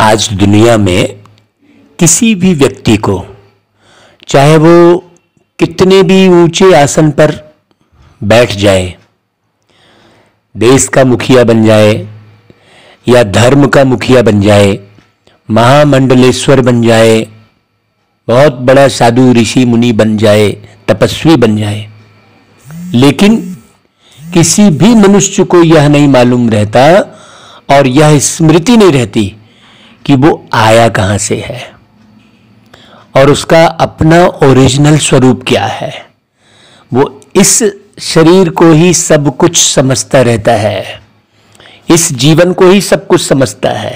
आज दुनिया में किसी भी व्यक्ति को, चाहे वो कितने भी ऊंचे आसन पर बैठ जाए, देश का मुखिया बन जाए या धर्म का मुखिया बन जाए, महामंडलेश्वर बन जाए, बहुत बड़ा साधु ऋषि मुनि बन जाए, तपस्वी बन जाए, लेकिन किसी भी मनुष्य को यह नहीं मालूम रहता और यह स्मृति नहीं रहती कि वो आया कहां से है और उसका अपना ओरिजिनल स्वरूप क्या है। वो इस शरीर को ही सब कुछ समझता रहता है, इस जीवन को ही सब कुछ समझता है।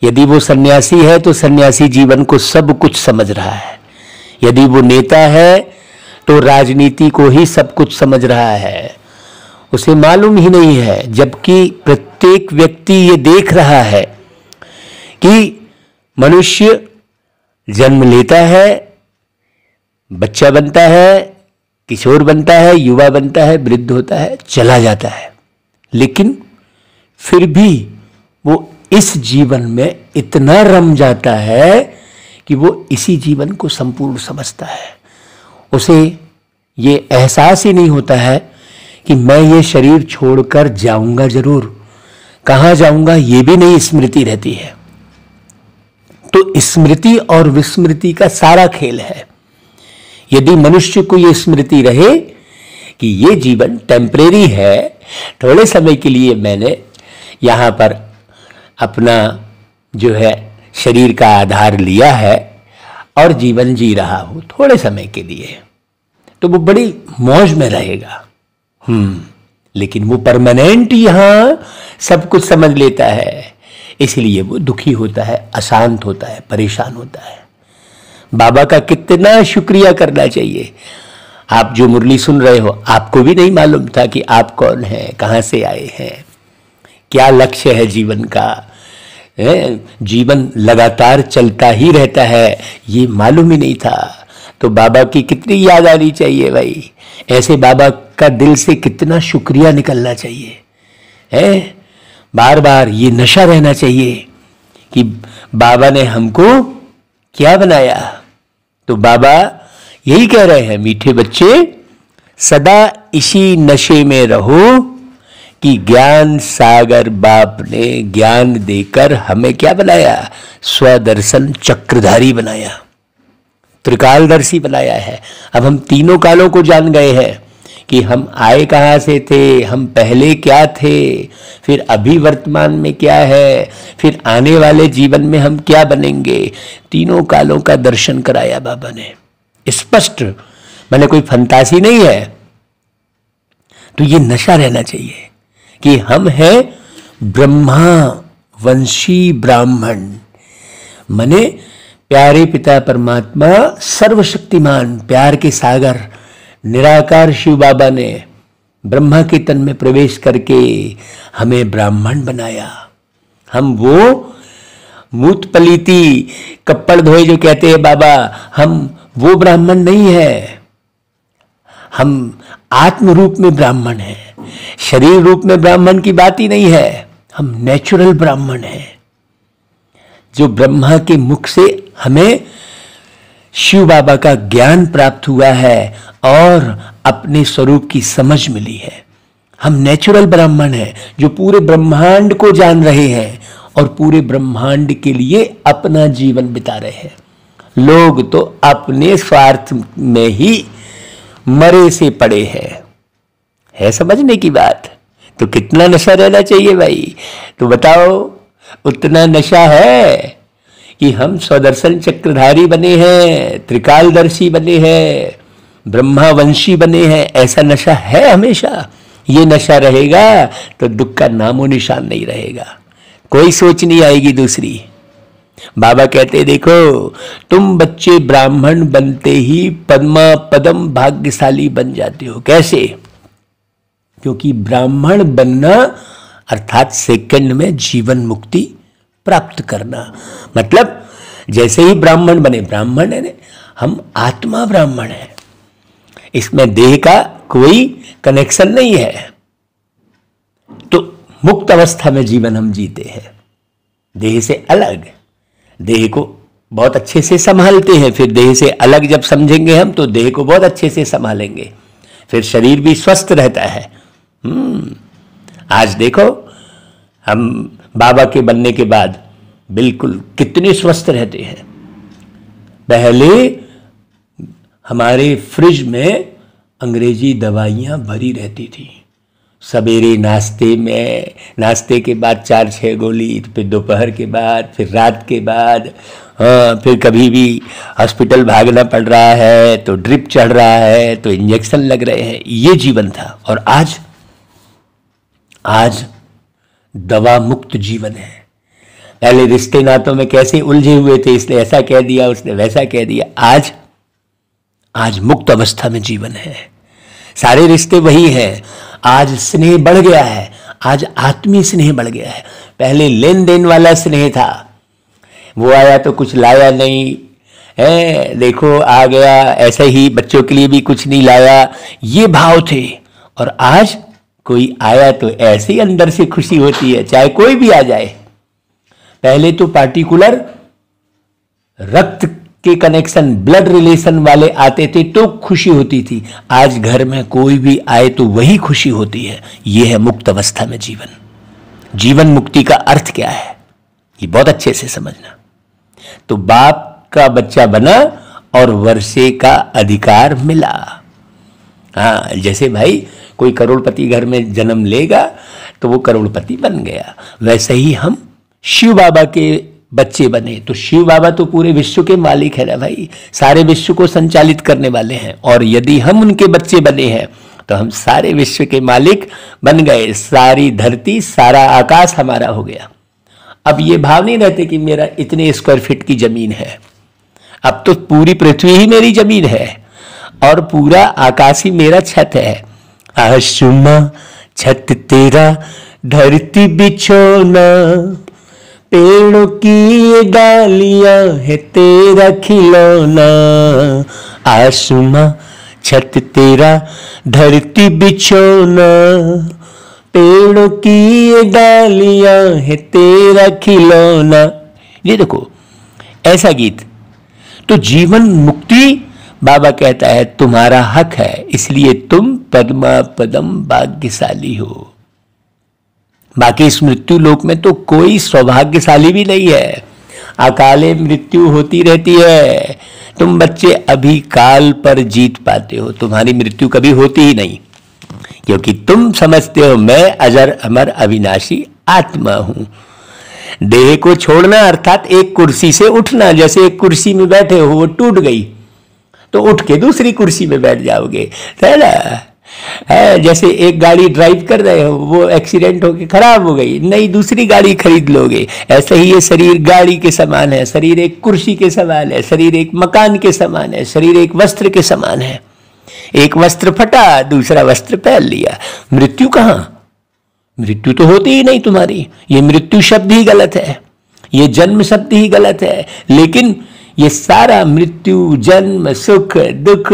यदि वो सन्यासी है तो सन्यासी जीवन को सब कुछ समझ रहा है, यदि वो नेता है तो राजनीति को ही सब कुछ समझ रहा है। उसे मालूम ही नहीं है, जबकि प्रत्येक व्यक्ति ये देख रहा है कि मनुष्य जन्म लेता है, बच्चा बनता है, किशोर बनता है, युवा बनता है, वृद्ध होता है, चला जाता है, लेकिन फिर भी वो इस जीवन में इतना रम जाता है कि वो इसी जीवन को संपूर्ण समझता है। उसे ये एहसास ही नहीं होता है कि मैं ये शरीर छोड़कर जाऊंगा जरूर, कहां जाऊंगा ये भी नहीं स्मृति रहती है। तो स्मृति और विस्मृति का सारा खेल है। यदि मनुष्य को ये स्मृति रहे कि ये जीवन टेम्परेरी है, थोड़े समय के लिए मैंने यहां पर अपना जो है शरीर का आधार लिया है और जीवन जी रहा हूं थोड़े समय के लिए, तो वो बड़ी मौज में रहेगा। लेकिन वो परमानेंट यहां सब कुछ समझ लेता है, इसलिए वो दुखी होता है, अशांत होता है, परेशान होता है। बाबा का कितना शुक्रिया करना चाहिए। आप जो मुरली सुन रहे हो, आपको भी नहीं मालूम था कि आप कौन हैं, कहां से आए हैं, क्या लक्ष्य है जीवन का। जीवन लगातार चलता ही रहता है, ये मालूम ही नहीं था। तो बाबा की कितनी याद आनी चाहिए भाई। ऐसे बाबा का दिल से कितना शुक्रिया निकलना चाहिए है। बार बार ये नशा रहना चाहिए कि बाबा ने हमको क्या बनाया। तो बाबा यही कह रहे हैं, मीठे बच्चे सदा इसी नशे में रहो कि ज्ञान सागर बाप ने ज्ञान देकर हमें क्या बनाया, स्वदर्शन चक्रधारी बनाया, त्रिकालदर्शी बनाया है। अब हम तीनों कालों को जान गए हैं कि हम आए कहां से थे, हम पहले क्या थे, फिर अभी वर्तमान में क्या है, फिर आने वाले जीवन में हम क्या बनेंगे। तीनों कालों का दर्शन कराया बाबा ने, स्पष्ट, मैंने कोई फंतासी नहीं है। तो ये नशा रहना चाहिए कि हम हैं ब्रह्मा वंशी ब्राह्मण, माने प्यारे पिता परमात्मा सर्वशक्तिमान प्यार के सागर निराकार शिव बाबा ने ब्रह्मा के तन में प्रवेश करके हमें ब्राह्मण बनाया। हम वो मूत पलीती कप्पड़ धोए जो कहते हैं बाबा, हम वो ब्राह्मण नहीं है। हम आत्म रूप में ब्राह्मण हैं, शरीर रूप में ब्राह्मण की बात ही नहीं है। हम नेचुरल ब्राह्मण हैं, जो ब्रह्मा के मुख से हमें शिव बाबा का ज्ञान प्राप्त हुआ है और अपने स्वरूप की समझ मिली है। हम नेचुरल ब्राह्मण हैं जो पूरे ब्रह्मांड को जान रहे हैं और पूरे ब्रह्मांड के लिए अपना जीवन बिता रहे हैं। लोग तो अपने स्वार्थ में ही मरे से पड़े हैं, है समझने की बात। तो कितना नशा रहना चाहिए भाई। तो बताओ, उतना नशा है कि हम स्वदर्शन चक्रधारी बने हैं, त्रिकालदर्शी बने हैं, ब्रह्मावंशी बने हैं। ऐसा नशा है हमेशा। ये नशा रहेगा तो दुख का नामो निशान नहीं रहेगा, कोई सोच नहीं आएगी दूसरी। बाबा कहते देखो, तुम बच्चे ब्राह्मण बनते ही पद्मा पदम भाग्यशाली बन जाते हो। कैसे? क्योंकि ब्राह्मण बनना अर्थात सेकंड में जीवन मुक्ति प्राप्त करना। मतलब जैसे ही ब्राह्मण बने, ब्राह्मण है हम आत्मा ब्राह्मण है, इसमें देह का कोई कनेक्शन नहीं है। तो मुक्त अवस्था में जीवन हम जीते हैं। देह से अलग, देह को बहुत अच्छे से संभालते हैं, फिर देह से अलग जब समझेंगे हम तो देह को बहुत अच्छे से संभालेंगे, फिर शरीर भी स्वस्थ रहता है। आज देखो हम बाबा के बनने के बाद बिल्कुल कितने स्वस्थ रहते हैं। पहले हमारे फ्रिज में अंग्रेजी दवाइयाँ भरी रहती थी। सवेरे नाश्ते के बाद 4-6 गोली, फिर दोपहर के बाद, फिर रात के बाद, फिर कभी भी हॉस्पिटल भागना पड़ रहा है तो ड्रिप चढ़ रहा है तो इंजेक्शन लग रहे हैं। ये जीवन था। और आज दवा मुक्त जीवन है। पहले रिश्ते नातों में कैसे उलझे हुए थे, इसने ऐसा कह दिया, उसने वैसा कह दिया। आज मुक्त अवस्था में जीवन है। सारे रिश्ते वही हैं। आज स्नेह बढ़ गया है, आज आत्मीय स्नेह बढ़ गया है। पहले लेन देन वाला स्नेह था, वो आया तो कुछ लाया नहीं है, देखो आ गया, ऐसे ही बच्चों के लिए भी कुछ नहीं लाया, ये भाव थे। और आज कोई आया तो ऐसे ही अंदर से खुशी होती है, चाहे कोई भी आ जाए। पहले तो पार्टिकुलर रक्त के कनेक्शन, ब्लड रिलेशन वाले आते थे तो खुशी होती थी। आज घर में कोई भी आए तो वही खुशी होती है। यह है मुक्त अवस्था में जीवन। जीवन मुक्ति का अर्थ क्या है, ये बहुत अच्छे से समझना। तो बाप का बच्चा बना और वर्षे का अधिकार मिला। हाँ, जैसे भाई कोई करोड़पति घर में जन्म लेगा तो वो करोड़पति बन गया, वैसे ही हम शिव बाबा के बच्चे बने तो शिव बाबा तो पूरे विश्व के मालिक है ना भाई, सारे विश्व को संचालित करने वाले हैं। और यदि हम उनके बच्चे बने हैं तो हम सारे विश्व के मालिक बन गए। सारी धरती, सारा आकाश हमारा हो गया। अब ये भाव नहीं रहते कि मेरा इतने स्क्वायर फीट की जमीन है, अब तो पूरी पृथ्वी ही मेरी जमीन है और पूरा आकाश ही मेरा छत है। आसमां छत तेरा, धरती बिछोना, पेड़ों की ये डालियां है तेरा खिलौना। आसमां छत तेरा, धरती बिछोना, पेड़ों की ये डालियां है तेरा खिलौना। ये देखो ऐसा गीत। तो जीवन मुक्ति बाबा कहता है तुम्हारा हक है, इसलिए तुम पद्मा पदम भाग्यशाली हो। बाकी इस मृत्यु लोक में तो कोई सौभाग्यशाली भी नहीं है, अकाले मृत्यु होती रहती है। तुम बच्चे अभी काल पर जीत पाते हो, तुम्हारी मृत्यु कभी होती ही नहीं, क्योंकि तुम समझते हो मैं अजर अमर अविनाशी आत्मा हूं। देह को छोड़ना अर्थात एक कुर्सी से उठना। जैसे एक कुर्सी में बैठे हो, वो टूट गई तो उठ के दूसरी कुर्सी में बैठ जाओगे, है ना। है जैसे एक गाड़ी ड्राइव कर रहे हो, वो एक्सीडेंट होके खराब हो गई, नई दूसरी गाड़ी खरीद लोगे। ऐसे ही ये शरीर गाड़ी के समान है, शरीर एक कुर्सी के समान है, शरीर एक मकान के समान है, शरीर एक वस्त्र के समान है। एक वस्त्र फटा, दूसरा वस्त्र पहन लिया। मृत्यु कहां? मृत्यु तो होती ही नहीं तुम्हारी। ये मृत्यु शब्द ही गलत है, ये जन्म शब्द ही गलत है। लेकिन ये सारा मृत्यु, जन्म, सुख, दुख,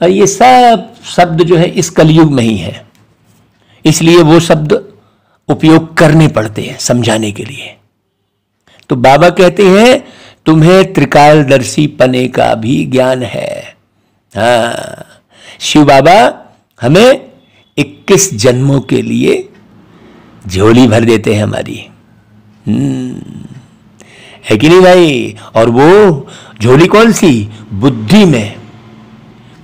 ये सब शब्द जो है इस कलयुग में ही है, इसलिए वो शब्द उपयोग करने पड़ते हैं समझाने के लिए। तो बाबा कहते हैं तुम्हें त्रिकालदर्शी पने का भी ज्ञान है। हाँ, शिव बाबा हमें 21 जन्मों के लिए झोली भर देते हैं हमारी, है कि नहीं भाई। और वो झोली कौन सी? बुद्धि में,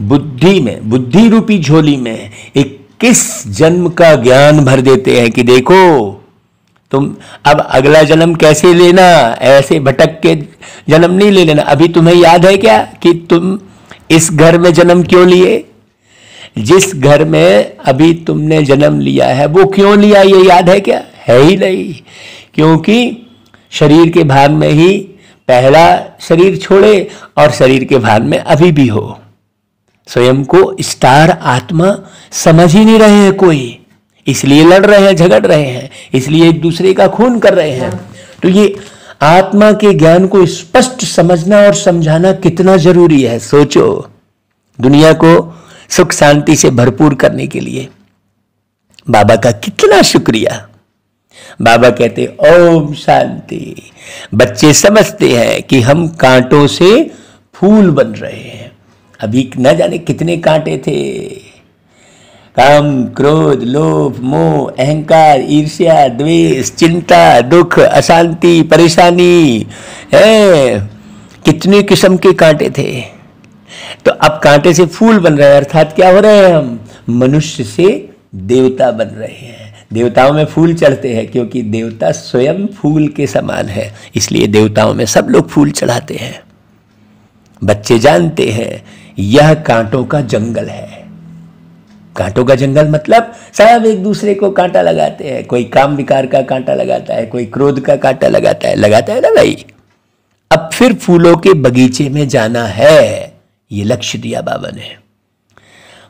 बुद्धि में, बुद्धि रूपी झोली में 21 जन्म का ज्ञान भर देते हैं कि देखो तुम अब अगला जन्म कैसे लेना, ऐसे भटक के जन्म नहीं ले लेना। अभी तुम्हें याद है क्या कि तुम इस घर में जन्म क्यों लिए? जिस घर में अभी तुमने जन्म लिया है वो क्यों लिया, ये याद है क्या? है ही नहीं, क्योंकि शरीर के भान में ही पहला शरीर छोड़े और शरीर के भान में अभी भी हो। स्वयं को स्टार आत्मा समझ ही नहीं रहे हैं कोई, इसलिए लड़ रहे हैं, झगड़ रहे हैं, इसलिए एक दूसरे का खून कर रहे हैं। तो ये आत्मा के ज्ञान को स्पष्ट समझना और समझाना कितना जरूरी है। सोचो, दुनिया को सुख शांति से भरपूर करने के लिए बाबा का कितना शुक्रिया। बाबा कहते ओम शांति। बच्चे समझते हैं कि हम कांटों से फूल बन रहे हैं। अभी न जाने कितने कांटे थे, काम, क्रोध, लोभ, मोह, अहंकार, ईर्ष्या, द्वेष, चिंता, दुख, अशांति, परेशानी है, कितने किस्म के कांटे थे। तो अब कांटे से फूल बन रहे हैं, अर्थात क्या हो रहे हैं, हम मनुष्य से देवता बन रहे हैं। देवताओं में फूल चढ़ते हैं क्योंकि देवता स्वयं फूल के समान है, इसलिए देवताओं में सब लोग फूल चढ़ाते हैं। बच्चे जानते हैं यह कांटों का जंगल है। कांटों का जंगल मतलब सब एक दूसरे को कांटा लगाते हैं। कोई काम विकार का कांटा लगाता है, कोई क्रोध का कांटा लगाता है ना भाई। अब फिर फूलों के बगीचे में जाना है, ये लक्ष्य दिया बाबा ने।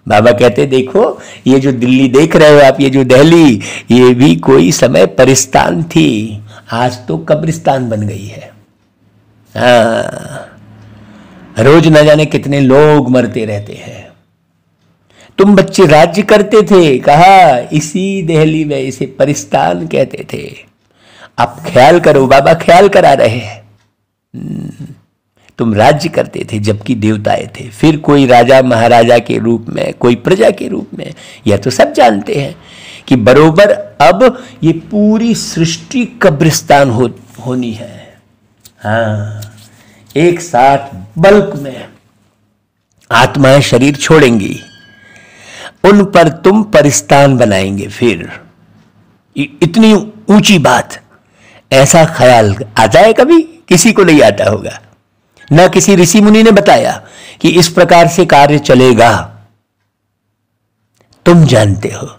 बाबा कहते देखो ये जो दिल्ली देख रहे हो आप, ये जो दिल्ली, ये भी कोई समय परिस्तान थी, आज तो कब्रिस्तान बन गई है। हाँ, रोज न जाने कितने लोग मरते रहते हैं। तुम बच्चे राज्य करते थे, कहा इसी दिल्ली में, इसे परिस्तान कहते थे। अब ख्याल करो, बाबा ख्याल करा रहे हैं। तुम राज्य करते थे जबकि देवताएं थे, फिर कोई राजा महाराजा के रूप में, कोई प्रजा के रूप में। यह तो सब जानते हैं कि बरोबर अब ये पूरी सृष्टि कब्रिस्तान होनी है। हाँ, एक साथ बल्क में आत्माएं शरीर छोड़ेंगी, उन पर तुम परिस्तान बनाएंगे। फिर इतनी ऊंची बात, ऐसा ख्याल आता है कभी? किसी को नहीं आता होगा, ना किसी ऋषि मुनि ने बताया कि इस प्रकार से कार्य चलेगा। तुम जानते हो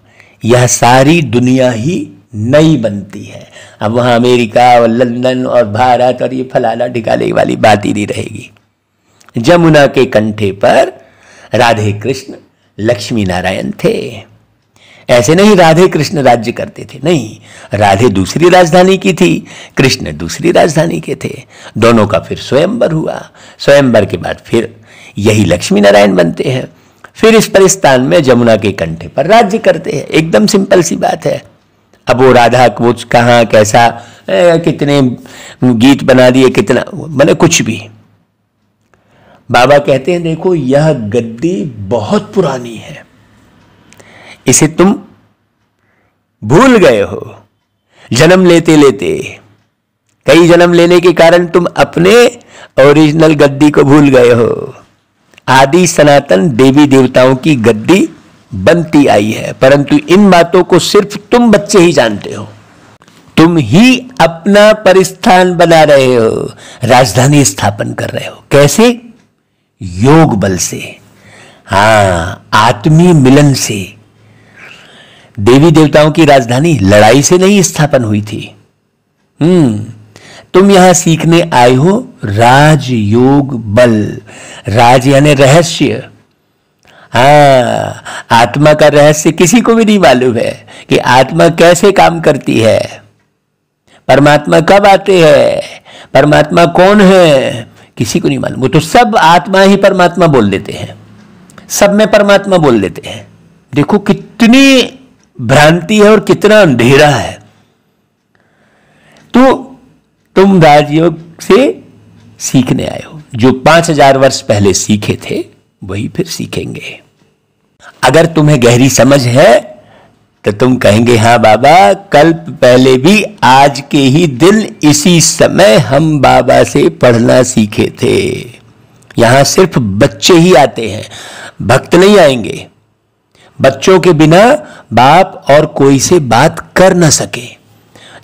यह सारी दुनिया ही नई बनती है। अब वहां अमेरिका और लंदन और भारत और ये फलाना ठिकाने वाली बात ही नहीं रहेगी। जमुना के कंठे पर राधे कृष्ण लक्ष्मी नारायण थे। ऐसे नहीं राधे कृष्ण राज्य करते थे, नहीं, राधे दूसरी राजधानी की थी, कृष्ण दूसरी राजधानी के थे। दोनों का फिर स्वयंवर हुआ, स्वयंवर के बाद फिर यही लक्ष्मी नारायण बनते हैं। फिर इस परिस्तान में जमुना के कंठे पर राज्य करते हैं। एकदम सिंपल सी बात है। अब वो राधा को कहाँ कैसा कितने गीत बना दिए, कितना मैंने कुछ भी। बाबा कहते हैं देखो यह गद्दी बहुत पुरानी है, इसे तुम भूल गए हो। जन्म लेते लेते, कई जन्म लेने के कारण तुम अपने ओरिजिनल गद्दी को भूल गए हो। आदि सनातन देवी देवताओं की गद्दी बनती आई है, परंतु इन बातों को सिर्फ तुम बच्चे ही जानते हो। तुम ही अपना परिस्थान बना रहे हो, राजधानी स्थापन कर रहे हो। कैसे? योग बल से, हाँ, आत्मीय मिलन से। देवी देवताओं की राजधानी लड़ाई से नहीं स्थापन हुई थी। तुम यहां सीखने आए हो राजयोग बल। राज यानी रहस्य। हाँ, आत्मा का रहस्य किसी को भी नहीं मालूम है कि आत्मा कैसे काम करती है, परमात्मा कब आते हैं, परमात्मा कौन है, किसी को नहीं मालूम। वो तो सब आत्मा ही परमात्मा बोल देते हैं, सब में परमात्मा बोल देते हैं। देखो कितनी भ्रांति है और कितना अंधेरा है। तो तुम राजयोग से सीखने आए हो, जो 5000 वर्ष पहले सीखे थे वही फिर सीखेंगे। अगर तुम्हें गहरी समझ है तो तुम कहेंगे हाँ बाबा, कल्प पहले भी आज के ही दिन इसी समय हम बाबा से पढ़ना सीखे थे। यहां सिर्फ बच्चे ही आते हैं, भक्त नहीं आएंगे। बच्चों के बिना बाप और कोई से बात कर न सके।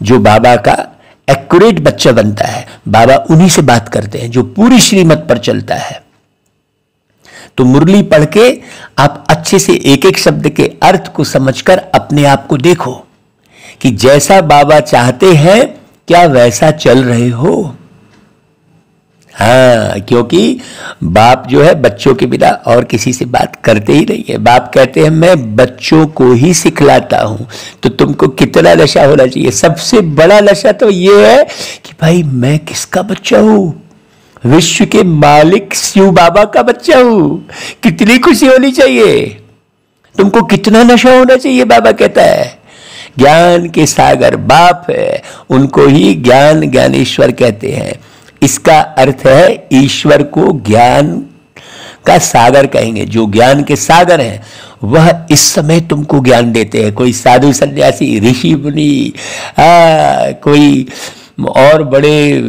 जो बाबा का एक्यूरेट बच्चा बनता है, बाबा उन्हीं से बात करते हैं जो पूरी श्रीमत पर चलता है। तो मुरली पढ़ के आप अच्छे से एक एक शब्द के अर्थ को समझकर अपने आप को देखो कि जैसा बाबा चाहते हैं क्या वैसा चल रहे हो। हाँ, क्योंकि बाप जो है बच्चों के बिना और किसी से बात करते ही नहीं है। बाप कहते हैं मैं बच्चों को ही सिखलाता हूं। तो तुमको कितना नशा होना चाहिए। सबसे बड़ा नशा तो ये है कि भाई मैं किसका बच्चा हूं, विश्व के मालिक शिव बाबा का बच्चा हूं। कितनी खुशी होनी चाहिए तुमको, कितना नशा होना चाहिए। बाबा कहता है ज्ञान के सागर बाप है, उनको ही ज्ञान ज्ञानेश्वर कहते हैं। इसका अर्थ है ईश्वर को ज्ञान का सागर कहेंगे। जो ज्ञान के सागर हैं वह इस समय तुमको ज्ञान देते हैं। कोई साधु सन्यासी, ऋषि मुनि, कोई और बड़े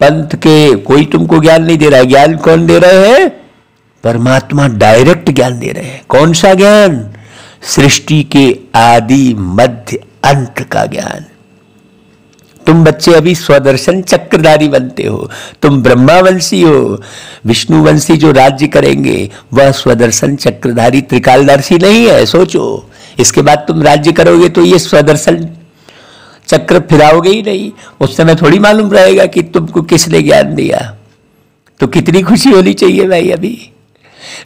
पंथ के कोई तुमको ज्ञान नहीं दे रहा है। ज्ञान कौन दे रहे हैं? परमात्मा डायरेक्ट ज्ञान दे रहे हैं। कौन सा ज्ञान? सृष्टि के आदि मध्य अंत का ज्ञान। तुम बच्चे अभी स्वदर्शन चक्रधारी बनते हो, तुम ब्रह्मावंशी हो। विष्णुवंशी जो राज्य करेंगे वह स्वदर्शन चक्रधारी त्रिकालदर्शी नहीं है। सोचो, इसके बाद तुम राज्य करोगे तो ये स्वदर्शन चक्र फिराओगे ही नहीं। उस समय थोड़ी मालूम रहेगा कि तुमको किसने ज्ञान दिया। तो कितनी खुशी होनी चाहिए भाई। अभी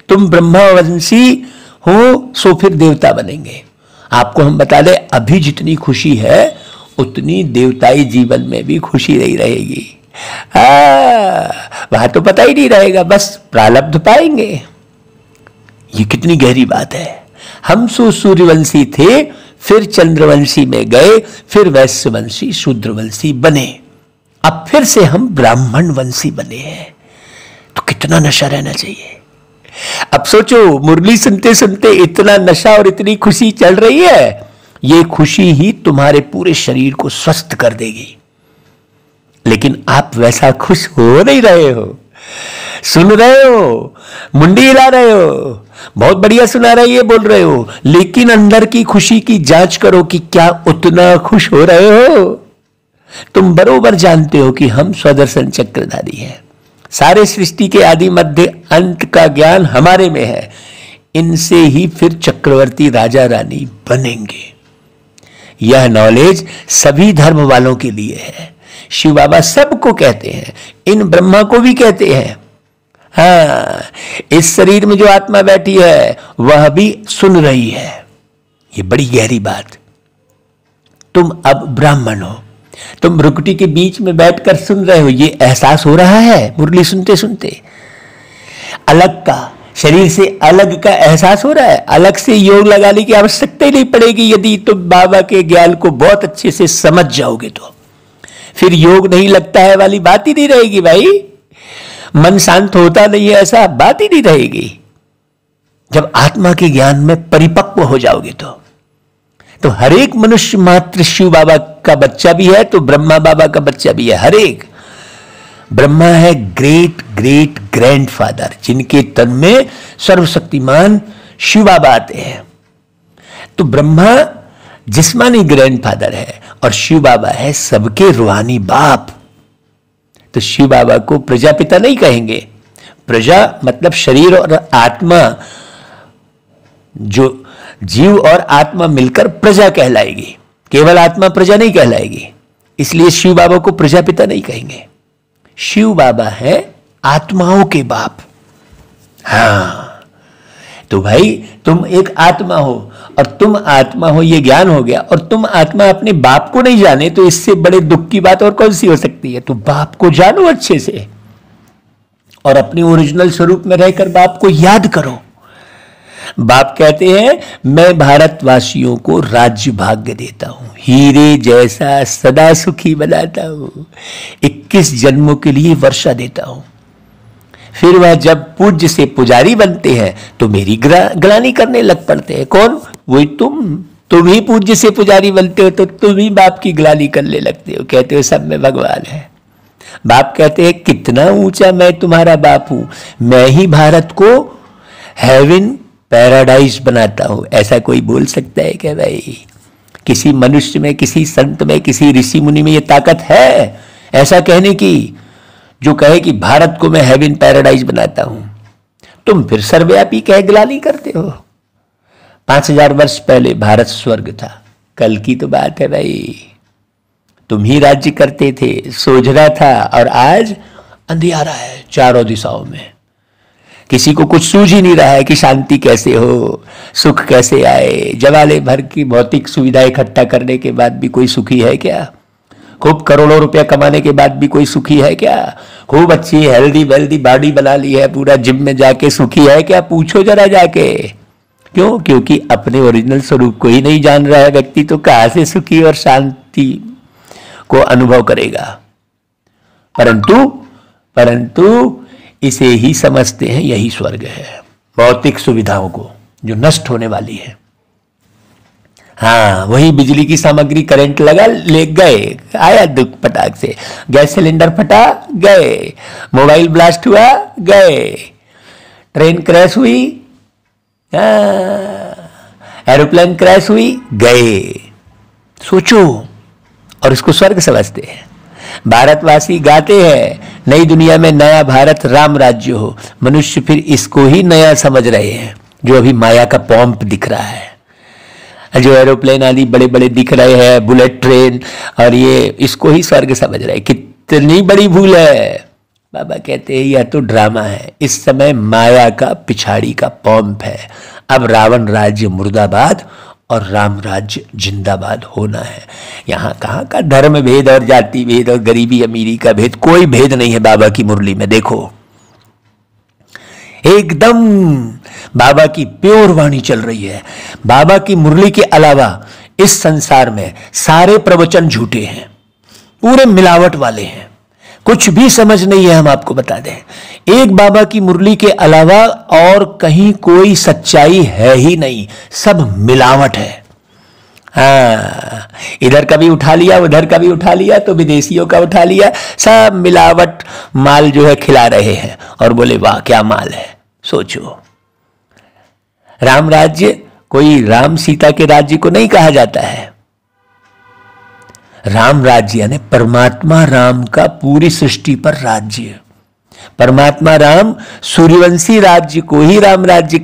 तुम ब्रह्मावंशी हो सो फिर देवता बनेंगे। आपको हम बता दें, अभी जितनी खुशी है उतनी देवताई जीवन में भी खुशी नहीं रहेगी। वहां तो पता ही नहीं रहेगा, बस प्रारब्ध पाएंगे। ये कितनी गहरी बात है। हम सूर्यवंशी थे, फिर चंद्रवंशी में गए, फिर वैश्यवंशी शूद्रवंशी बने, अब फिर से हम ब्राह्मण वंशी बने हैं। तो कितना नशा रहना चाहिए। अब सोचो, मुरली सुनते सुनते इतना नशा और इतनी खुशी चल रही है। ये खुशी ही तुम्हारे पूरे शरीर को स्वस्थ कर देगी। लेकिन आप वैसा खुश हो नहीं रहे हो। सुन रहे हो, मुंडी हिला रहे हो, बहुत बढ़िया सुना रहे, ये बोल रहे हो, लेकिन अंदर की खुशी की जांच करो कि क्या उतना खुश हो रहे हो। तुम बरोबर जानते हो कि हम स्वदर्शन चक्रधारी हैं। सारे सृष्टि के आदि मध्य अंत का ज्ञान हमारे में है। इनसे ही फिर चक्रवर्ती राजा रानी बनेंगे। यह नॉलेज सभी धर्म वालों के लिए है। शिव बाबा सबको कहते हैं, इन ब्रह्मा को भी कहते हैं। हाँ, इस शरीर में जो आत्मा बैठी है वह भी सुन रही है। ये बड़ी गहरी बात। तुम अब ब्राह्मण हो, तुम रुकटी के बीच में बैठकर सुन रहे हो, ये एहसास हो रहा है मुरली सुनते सुनते। अलग का, शरीर से अलग का एहसास हो रहा है। अलग से योग लगाने की आवश्यकता ही नहीं पड़ेगी यदि तुम बाबा के ज्ञान को बहुत अच्छे से समझ जाओगे तो। फिर योग नहीं लगता है वाली बात ही नहीं रहेगी भाई। मन शांत होता नहीं है ऐसा बात ही नहीं रहेगी। जब आत्मा के ज्ञान में परिपक्व हो जाओगे तो हर एक मनुष्य मात्र शिव बाबा का बच्चा भी है, तो ब्रह्मा बाबा का बच्चा भी है। हर एक ब्रह्मा है ग्रेट ग्रेट ग्रैंडफादर, जिनके तन में सर्वशक्तिमान शिव बाबा आते हैं। तो ब्रह्मा जिस्मानी ग्रैंडफादर है और शिव बाबा है सबके रूहानी बाप। तो शिव बाबा को प्रजापिता नहीं कहेंगे। प्रजा मतलब शरीर और आत्मा, जो जीव और आत्मा मिलकर प्रजा कहलाएगी। केवल आत्मा प्रजा नहीं कहलाएगी। इसलिए शिव बाबा को प्रजापिता नहीं कहेंगे। शिव बाबा है आत्माओं के बाप। हाँ, तो भाई तुम एक आत्मा हो और तुम आत्मा हो, ये ज्ञान हो गया, और तुम आत्मा अपने बाप को नहीं जाने तो इससे बड़े दुख की बात और कौन सी हो सकती है। तो बाप को जानो अच्छे से और अपने ओरिजिनल स्वरूप में रहकर बाप को याद करो। बाप कहते हैं, मैं भारतवासियों को राज्य भाग्य देता हूं, हीरे जैसा सदा सुखी बनाता हूं, 21 जन्मों के लिए वर्षा देता हूं। फिर वह जब पूज्य से पुजारी बनते हैं तो मेरी ग्लानि करने लग पड़ते हैं। कौन? वही तुम ही पूज्य से पुजारी बनते हो तो तुम ही बाप की ग्लानि करने लगते हो। कहते हो सब में भगवान है। बाप कहते हैं, कितना ऊंचा मैं तुम्हारा बाप हूं, मैं ही भारत को हेवन पैराडाइज बनाता हूं। ऐसा कोई बोल सकता है क्या भाई? किसी मनुष्य में, किसी संत में, किसी ऋषि मुनि में ये ताकत है ऐसा कहने की, जो कहे कि भारत को मैं हेवन पैराडाइज बनाता हूं? तुम फिर सर्वव्यापी कह ग्लानि करते हो। 5000 वर्ष पहले भारत स्वर्ग था। कल की तो बात है भाई। तुम ही राज्य करते थे, सोझरा था, और आज अंधियारा है चारों दिशाओं में। किसी को कुछ सूझ ही नहीं रहा है कि शांति कैसे हो, सुख कैसे आए। जवाले भर की भौतिक सुविधा इकट्ठा करने के बाद भी कोई सुखी है क्या? खूब करोड़ों रुपया कमाने के बाद भी कोई सुखी है क्या? खूब अच्छी हेल्दी वेल्दी बॉडी बना ली है, पूरा जिम में जाके सुखी है क्या? पूछो जरा जाके। क्यों? क्योंकि अपने ओरिजिनल स्वरूप को ही नहीं जान रहा है व्यक्ति, तो कहां से सुखी और शांति को अनुभव करेगा। परंतु इसे ही समझते हैं यही स्वर्ग है, भौतिक सुविधाओं को जो नष्ट होने वाली है। हाँ, वही बिजली की सामग्री, करंट लगा ले गए, आया दुख पटाख से, गैस सिलेंडर फटा गए, मोबाइल ब्लास्ट हुआ गए, ट्रेन क्रैश हुई, एरोप्लेन क्रैश हुई गए। सोचो, और इसको स्वर्ग समझते हैं। भारतवासी गाते हैं नई दुनिया में नया भारत राम राज्य हो, मनुष्य फिर इसको ही नया समझ रहे हैं जो अभी माया का पॉम्प दिख रहा है, जो एरोप्लेन आदि बड़े बड़े दिख रहे हैं, बुलेट ट्रेन, और ये इसको ही स्वर्ग समझ रहे हैं। कितनी बड़ी भूल है। बाबा कहते हैं यह तो ड्रामा है, इस समय माया का पिछाड़ी का पॉम्प है। अब रावण राज्य मुर्दाबाद और राम राज्य जिंदाबाद होना है। यहाँ कहाँ का धर्म भेद और जाति भेद और गरीबी अमीरी का भेद, कोई भेद नहीं है बाबा की मुरली में। देखो, एकदम बाबा की प्योर वाणी चल रही है। बाबा की मुरली के अलावा इस संसार में सारे प्रवचन झूठे हैं, पूरे मिलावट वाले हैं, कुछ भी समझ नहीं है। हम आपको बता दें, एक बाबा की मुरली के अलावा और कहीं कोई सच्चाई है ही नहीं, सब मिलावट है। हाँ, इधर का भी उठा लिया, उधर का भी उठा लिया, तो विदेशियों का उठा लिया, सब मिलावट माल जो है खिला रहे हैं और बोले वाह क्या माल है। सोचो, राम राज्य कोई राम सीता के राज्य को नहीं कहा जाता है। राम राज्य यानी परमात्मा राम का पूरी सृष्टि पर राज्य। परमात्मा राम सूर्यवंशी राज्य को ही राम राज्य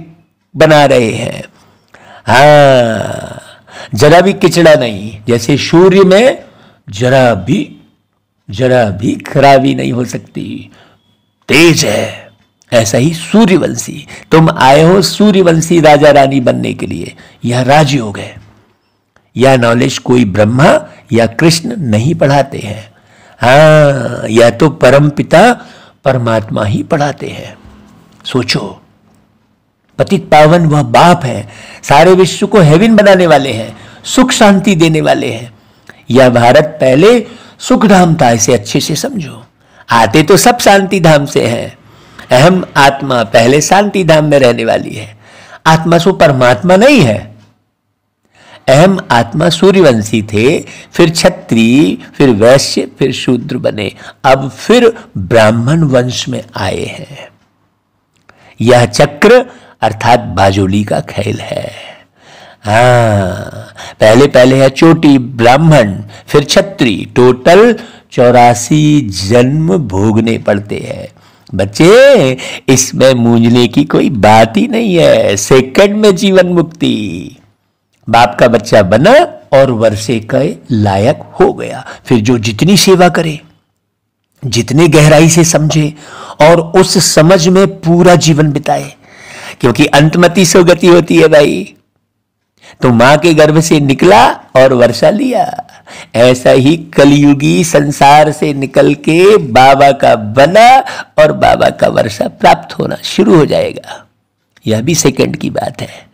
बना रहे हैं। हाँ, जरा भी किचड़ा नहीं, जैसे सूर्य में जरा भी खराबी नहीं हो सकती, तेज है, ऐसा ही सूर्यवंशी। तुम आए हो सूर्यवंशी राजा रानी बनने के लिए, यह राजयोग है। यह नॉलेज कोई ब्रह्मा या कृष्ण नहीं पढ़ाते हैं। हाँ, यह तो परम पिता परमात्मा ही पढ़ाते हैं। सोचो, पतित पावन वह बाप है, सारे विश्व को हेवन बनाने वाले हैं, सुख शांति देने वाले हैं। यह भारत पहले सुख धाम था, इसे अच्छे से समझो। आते तो सब शांति धाम से हैं। अहम आत्मा पहले शांति धाम में रहने वाली है। आत्मा सो परमात्मा नहीं है। अहम आत्मा सूर्यवंशी थे, फिर क्षत्रिय, फिर वैश्य, फिर शूद्र बने, अब फिर ब्राह्मण वंश में आए हैं। यह चक्र अर्थात बाजोली का खेल है। हाँ, पहले है चोटी ब्राह्मण, फिर क्षत्रिय, टोटल 84 जन्म भोगने पड़ते हैं। बच्चे, इसमें मूंझने की कोई बात ही नहीं है। सेकंड में जीवन मुक्ति। बाप का बच्चा बना और वर्षे के लायक हो गया, फिर जो जितनी सेवा करे, जितने गहराई से समझे और उस समझ में पूरा जीवन बिताए, क्योंकि अंतमति सुगति होती है भाई। तो मां के गर्भ से निकला और वर्षा लिया, ऐसा ही कलयुगी संसार से निकल के बाबा का बना और बाबा का वर्षा प्राप्त होना शुरू हो जाएगा। यह भी सेकंड की बात है।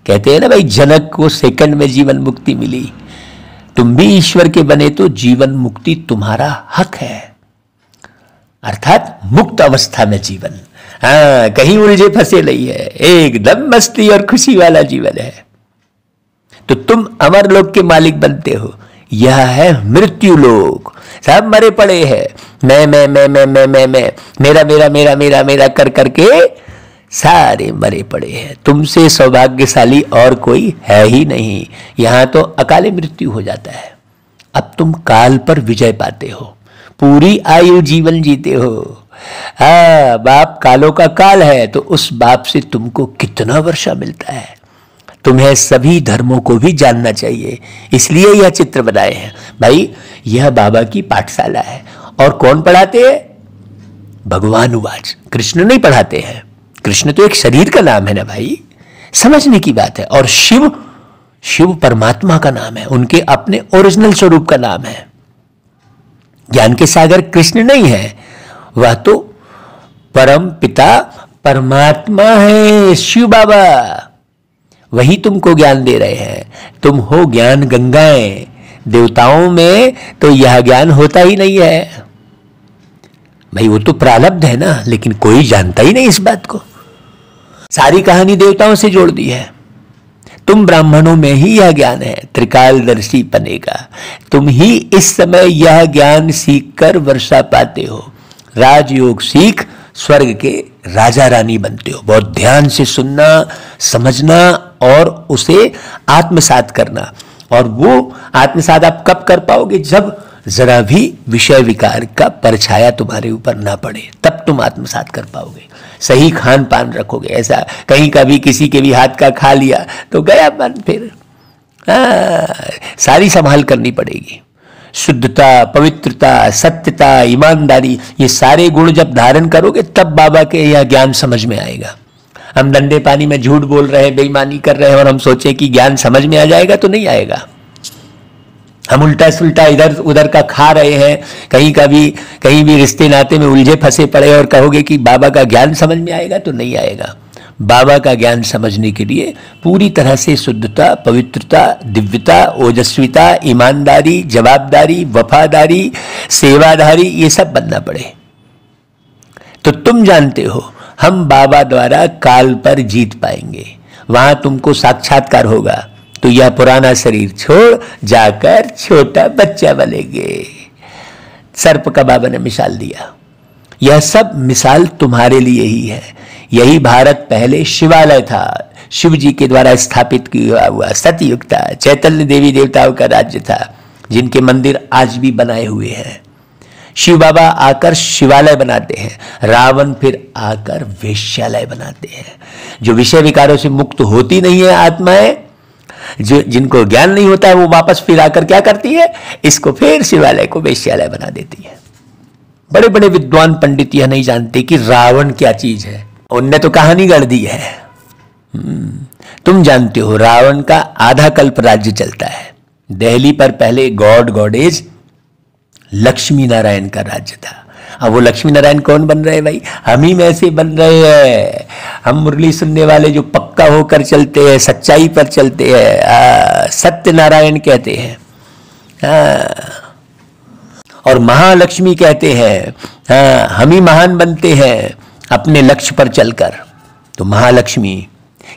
कहते हैं ना भाई, जनक को सेकंड में जीवन मुक्ति मिली। तुम भी ईश्वर के बने तो जीवन मुक्ति तुम्हारा हक है, अर्थात मुक्त अवस्था में जीवन। हाँ, कहीं उलझे फंसे नहीं है, एकदम मस्ती और खुशी वाला जीवन है। तो तुम अमर लोक के मालिक बनते हो। यह है मृत्यु लोक, सब मरे पड़े हैं। मैं मेरा मेरा मेरा मेरा मेरा कर करके सारे मरे पड़े हैं। तुमसे सौभाग्यशाली और कोई है ही नहीं। यहां तो अकाले मृत्यु हो जाता है। अब तुम काल पर विजय पाते हो, पूरी आयु जीवन जीते हो। हाँ, बाप कालों का काल है, तो उस बाप से तुमको कितना वर्षा मिलता है। तुम्हें सभी धर्मों को भी जानना चाहिए, इसलिए यह चित्र बनाए हैं भाई। यह बाबा की पाठशाला है। और कौन पढ़ाते हैं? भगवान उवाच। कृष्ण नहीं पढ़ाते हैं। कृष्ण तो एक शरीर का नाम है ना भाई, समझने की बात है। और शिव परमात्मा का नाम है, उनके अपने ओरिजिनल स्वरूप का नाम है। ज्ञान के सागर कृष्ण नहीं है, वह तो परम पिता परमात्मा है, शिव बाबा। वही तुमको ज्ञान दे रहे हैं। तुम हो ज्ञान गंगाएं। देवताओं में तो यह ज्ञान होता ही नहीं है भाई, वो तो प्रारब्ध है ना, लेकिन कोई जानता ही नहीं इस बात को। सारी कहानी देवताओं से जोड़ दी है। तुम ब्राह्मणों में ही यह ज्ञान है, त्रिकालदर्शी पने का। तुम ही इस समय यह ज्ञान सीखकर वर्षा पाते हो। राजयोग सीख स्वर्ग के राजा रानी बनते हो। बहुत ध्यान से सुनना, समझना और उसे आत्मसात करना। और वो आत्मसात आप कब कर पाओगे? जब जरा भी विषय विकार का परछाया तुम्हारे ऊपर ना पड़े, तब तुम आत्मसात कर पाओगे। सही खान पान रखोगे। ऐसा कहीं कभी किसी के भी हाथ का खा लिया तो गया मन, फिर सारी संभाल करनी पड़ेगी। शुद्धता, पवित्रता, सत्यता, ईमानदारी, ये सारे गुण जब धारण करोगे तब बाबा के यह ज्ञान समझ में आएगा। हम धंधे पानी में झूठ बोल रहे हैं, बेईमानी कर रहे हैं और हम सोचे कि ज्ञान समझ में आ जाएगा, तो नहीं आएगा। हम उल्टा सुल्टा इधर उधर का खा रहे हैं, कहीं भी रिश्ते नाते में उलझे फंसे पड़े और कहोगे कि बाबा का ज्ञान समझ में आएगा, तो नहीं आएगा। बाबा का ज्ञान समझने के लिए पूरी तरह से शुद्धता, पवित्रता, दिव्यता, ओजस्विता, ईमानदारी, जवाबदारी, वफादारी, सेवाधारी, ये सब बनना पड़े। तो तुम जानते हो हम बाबा द्वारा काल पर जीत पाएंगे। वहां तुमको साक्षात्कार होगा तो यह पुराना शरीर छोड़ जाकर छोटा बच्चा बनेंगे। सर्प का बाबा ने मिसाल दिया। यह सब मिसाल तुम्हारे लिए ही है। यही भारत पहले शिवालय था, शिव जी के द्वारा स्थापित किया हुआ सतयुग था, चैतन्य देवी देवताओं का राज्य था, जिनके मंदिर आज भी बनाए हुए हैं। शिव बाबा आकर शिवालय बनाते हैं, रावण फिर आकर वेश्यालय बनाते हैं। जो विषय विकारों से मुक्त होती नहीं है आत्माएं, जो जिनको ज्ञान नहीं होता है, वो वापस फिर आकर क्या करती है? इसको फिर शिवालय को वेश्यालय बना देती है। बड़े बड़े विद्वान पंडित यह नहीं जानते कि रावण क्या चीज है। उनने तो कहानी गढ़ दी है। तुम जानते हो रावण का आधा कल्प राज्य चलता है। दिल्ली पर पहले गॉड गॉडेज लक्ष्मी नारायण का राज्य था। अब वो लक्ष्मी नारायण कौन बन रहे हैं भाई? हम ही में से बन रहे हैं। हम मुरली सुनने वाले जो पक्का होकर चलते हैं, सच्चाई पर चलते हैं, सत्य नारायण कहते हैं और महालक्ष्मी कहते हैं। हम ही महान बनते हैं अपने लक्ष्य पर चलकर। तो महालक्ष्मी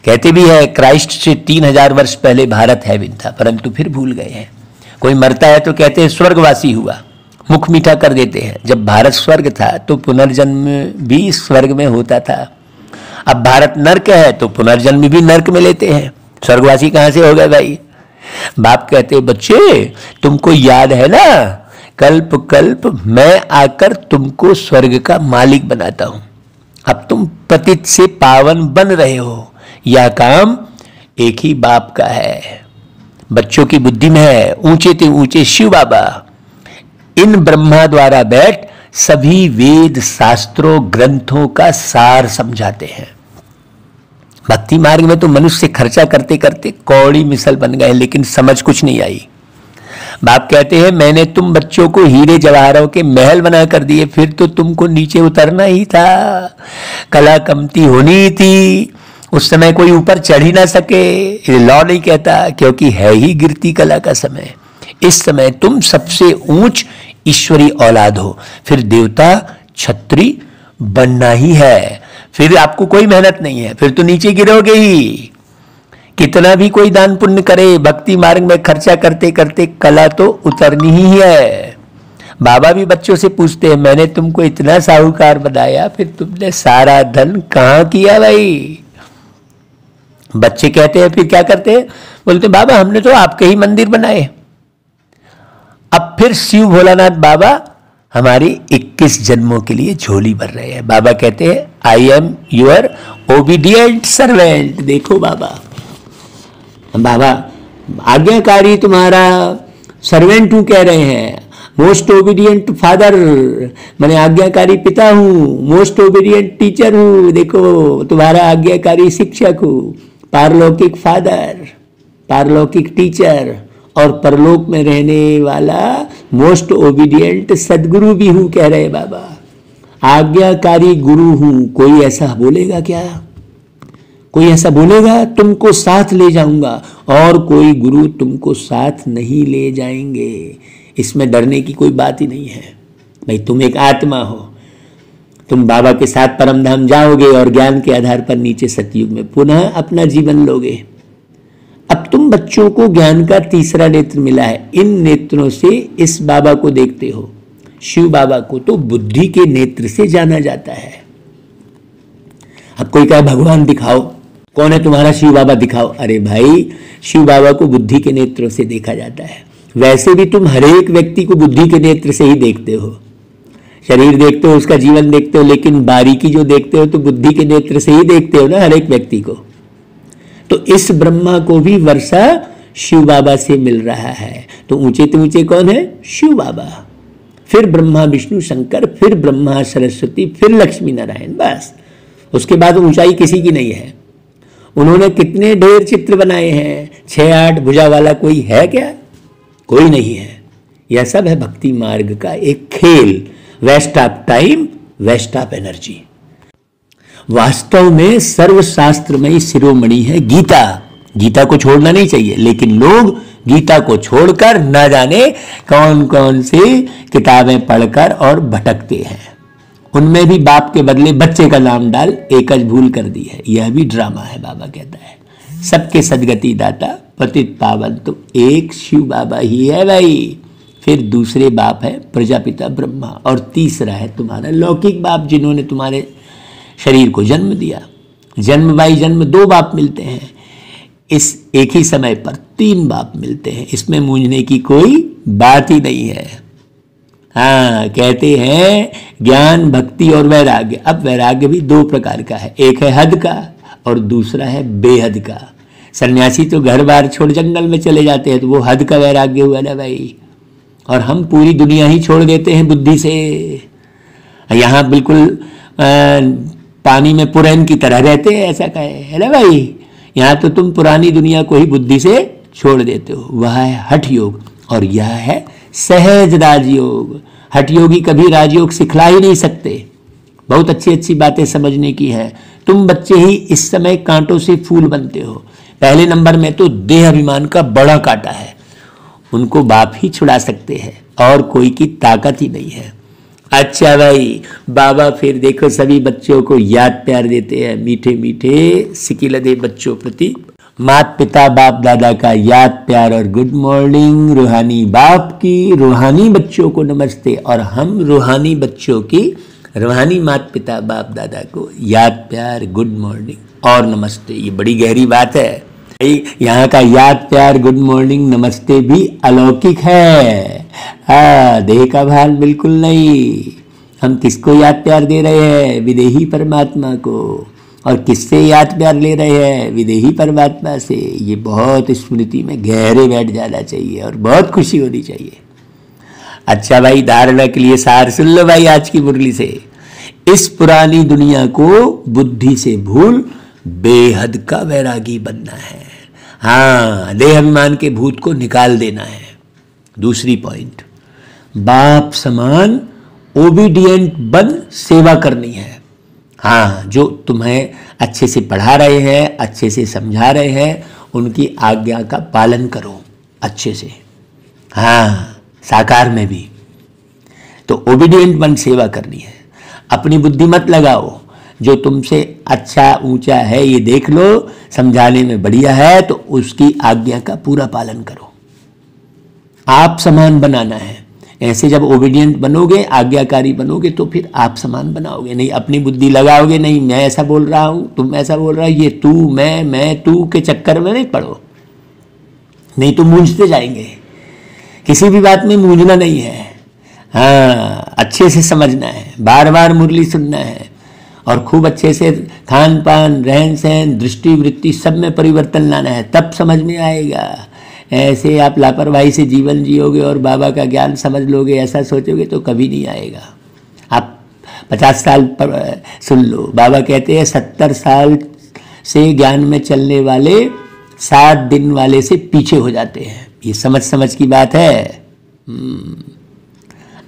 कहते भी है क्राइस्ट से 3000 वर्ष पहले भारत हैविन था, परंतु फिर भूल गए हैं। कोई मरता है तो कहते हैं स्वर्गवासी हुआ, मुख मीठा कर देते हैं। जब भारत स्वर्ग था तो पुनर्जन्म भी स्वर्ग में होता था। अब भारत नर्क है तो पुनर्जन्म भी नर्क में लेते हैं। स्वर्गवासी कहां से हो गए भाई? बाप कहते बच्चे तुमको याद है ना, कल्प कल्प मैं आकर तुमको स्वर्ग का मालिक बनाता हूं। अब तुम पतित से पावन बन रहे हो। यह काम एक ही बाप का है। बच्चों की बुद्धि में है। ऊंचे ते ऊंचे शिव बाबा इन ब्रह्मा द्वारा बैठ सभी वेद शास्त्रों ग्रंथों का सार समझाते हैं। भक्ति मार्ग में तो मनुष्य खर्चा करते करते कौड़ी मिसल बन गए, लेकिन समझ कुछ नहीं आई। बाप कहते हैं मैंने तुम बच्चों को हीरे जवाहरों के महल बना कर दिए, फिर तो तुमको नीचे उतरना ही था। कला कमती होनी थी। उस समय कोई ऊपर चढ़ ही ना सके, लॉ नहीं कहता, क्योंकि है ही गिरती कला का समय। इस समय तुम सबसे ऊंच ईश्वरी औलाद हो, फिर देवता छत्री बनना ही है। फिर आपको कोई मेहनत नहीं है, फिर तो नीचे गिरोगे ही। कितना भी कोई दान पुण्य करे, भक्ति मार्ग में खर्चा करते करते कला तो उतरनी ही है। बाबा भी बच्चों से पूछते हैं मैंने तुमको इतना साहूकार बनाया, फिर तुमने सारा धन कहां किया भाई? बच्चे कहते हैं फिर क्या करते हैं? बोलते बाबा हमने तो आपके ही मंदिर बनाए। अब फिर शिव भोलानाथ बाबा हमारी 21 जन्मों के लिए झोली भर रहे हैं। बाबा कहते हैं I am your obedient servant. देखो बाबा आज्ञाकारी तुम्हारा सर्वेंट हूं कह रहे हैं। मोस्ट ओबीडियंट फादर, मैंने आज्ञाकारी पिता हूं। मोस्ट ओबीडियंट टीचर हूं, देखो तुम्हारा आज्ञाकारी शिक्षक हूं। पारलौकिक फादर, पारलौकिक टीचर और परलोक में रहने वाला मोस्ट ओबीडियंट सदगुरु भी हूं कह रहे बाबा। आज्ञाकारी गुरु हूं। कोई ऐसा बोलेगा क्या? कोई ऐसा बोलेगा तुमको साथ ले जाऊंगा, और कोई गुरु तुमको साथ नहीं ले जाएंगे। इसमें डरने की कोई बात ही नहीं है। भाई तुम एक आत्मा हो, तुम बाबा के साथ परम धाम जाओगे और ज्ञान के आधार पर नीचे सतयुग में पुनः अपना जीवन लोगे। अब तुम बच्चों को ज्ञान का तीसरा नेत्र मिला है, इन नेत्रों से इस बाबा को देखते हो। शिव बाबा को तो बुद्धि के नेत्र से जाना जाता है। अब कोई कहे भगवान दिखाओ, कौन है तुम्हारा शिव बाबा दिखाओ। अरे भाई शिव बाबा को बुद्धि के नेत्रों से देखा जाता है। वैसे भी तुम हर एक व्यक्ति को बुद्धि के नेत्र से ही देखते हो, शरीर देखते हो, उसका जीवन देखते हो, लेकिन बारीकी जो देखते हो तो बुद्धि के नेत्र से ही देखते हो ना हर एक व्यक्ति को। तो इस ब्रह्मा को भी वर्षा शिव बाबा से मिल रहा है। तो ऊंचे कौन है? शिव बाबा, फिर ब्रह्मा विष्णु शंकर, फिर ब्रह्मा सरस्वती, फिर लक्ष्मी नारायण, बस उसके बाद ऊंचाई किसी की नहीं है। उन्होंने कितने ढेर चित्र बनाए हैं, 6-8 भुजा वाला कोई है क्या? कोई नहीं है। यह सब है भक्ति मार्ग का एक खेल, waste of time, waste of energy. वास्तव में सर्वशास्त्रमयी शिरोमणि है गीता। गीता को छोड़ना नहीं चाहिए, लेकिन लोग गीता को छोड़कर न जाने कौन कौन सी किताबें पढ़कर और भटकते हैं। उनमें भी बाप के बदले बच्चे का नाम डाल एकज भूल कर दी है। यह भी ड्रामा है। बाबा कहता है सबके सदगति दाता पतित पावन तो एक शिव बाबा ही है भाई। फिर दूसरे बाप है प्रजापिता ब्रह्मा, और तीसरा है तुम्हारा लौकिक बाप जिन्होंने तुम्हारे शरीर को जन्म दिया। जन्म बाई जन्म 2 बाप मिलते हैं, इस एक ही समय पर 3 बाप मिलते हैं। इसमें मूंझने की कोई बात ही नहीं है। हाँ, कहते हैं ज्ञान भक्ति और वैराग्य। अब वैराग्य भी 2 प्रकार का है, एक है हद का और दूसरा है बेहद का। सन्यासी तो घर बार छोड़ जंगल में चले जाते हैं, तो वो हद का वैराग्य हुआ ना भाई। और हम पूरी दुनिया ही छोड़ देते हैं बुद्धि से। यहाँ बिल्कुल पानी में पुरैन की तरह रहते हैं, ऐसा कहे है ना भाई। यहाँ तो तुम पुरानी दुनिया को ही बुद्धि से छोड़ देते हो। वह है हठ योग और यह है सहज राजयोग। हठ योगी कभी राजयोग सिखला ही नहीं सकते। बहुत अच्छी अच्छी बातें समझने की है। तुम बच्चे ही इस समय कांटों से फूल बनते हो। पहले नंबर में तो देह अभिमान का बड़ा कांटा है, उनको बाप ही छुड़ा सकते हैं और कोई की ताकत ही नहीं है। अच्छा भाई, बाबा फिर देखो सभी बच्चों को याद प्यार देते हैं, मीठे मीठे सिकिलदे बच्चों प्रति माता पिता बाप दादा का याद प्यार और गुड मॉर्निंग। रूहानी बाप की रूहानी बच्चों को नमस्ते, और हम रूहानी बच्चों की रूहानी माता पिता बाप दादा को याद प्यार गुड मॉर्निंग और नमस्ते। ये बड़ी गहरी बात है। यहाँ का याद प्यार गुड मॉर्निंग नमस्ते भी अलौकिक है। देह का भान बिल्कुल नहीं। हम किसको याद प्यार दे रहे हैं? विदेही परमात्मा को। और किससे याद प्यार ले रहे हैं? विदेही परमात्मा से। ये बहुत स्मृति में गहरे बैठ जाना चाहिए और बहुत खुशी होनी चाहिए। अच्छा भाई, धारणा के लिए सार सुन लो भाई आज की मुरली से। इस पुरानी दुनिया को बुद्धि से भूल बेहद का वैरागी बनना है। हाँ, देह अभिमान के भूत को निकाल देना है। दूसरी पॉइंट, बाप समान ओबीडियंट बन सेवा करनी है। हाँ, जो तुम्हें अच्छे से पढ़ा रहे हैं, अच्छे से समझा रहे हैं, उनकी आज्ञा का पालन करो अच्छे से। हाँ, साकार में भी तो ओबीडियंट बन सेवा करनी है। अपनी बुद्धि मत लगाओ। जो तुमसे अच्छा ऊंचा है ये देख लो, समझाने में बढ़िया है, तो उसकी आज्ञा का पूरा पालन करो। आप समान बनाना है। ऐसे जब ओबीडियंट बनोगे, आज्ञाकारी बनोगे, तो फिर आप समान बनाओगे। नहीं अपनी बुद्धि लगाओगे, नहीं मैं ऐसा बोल रहा हूं, तुम ऐसा बोल रहा हो, ये तू मैं तू के चक्कर में नहीं पड़ो, नहीं तो मूंझते जाएंगे। किसी भी बात में मूंझना नहीं है। हाँ, अच्छे से समझना है, बार बार मुरली सुनना है और खूब अच्छे से खान पान रहन सहन दृष्टि वृत्ति सब में परिवर्तन लाना है, तब समझ में आएगा। ऐसे आप लापरवाही से जीवन जियोगे और बाबा का ज्ञान समझ लोगे, ऐसा सोचोगे तो कभी नहीं आएगा। आप 50 साल पर सुन लो, बाबा कहते हैं 70 साल से ज्ञान में चलने वाले 7 दिन वाले से पीछे हो जाते हैं। ये समझ की बात है।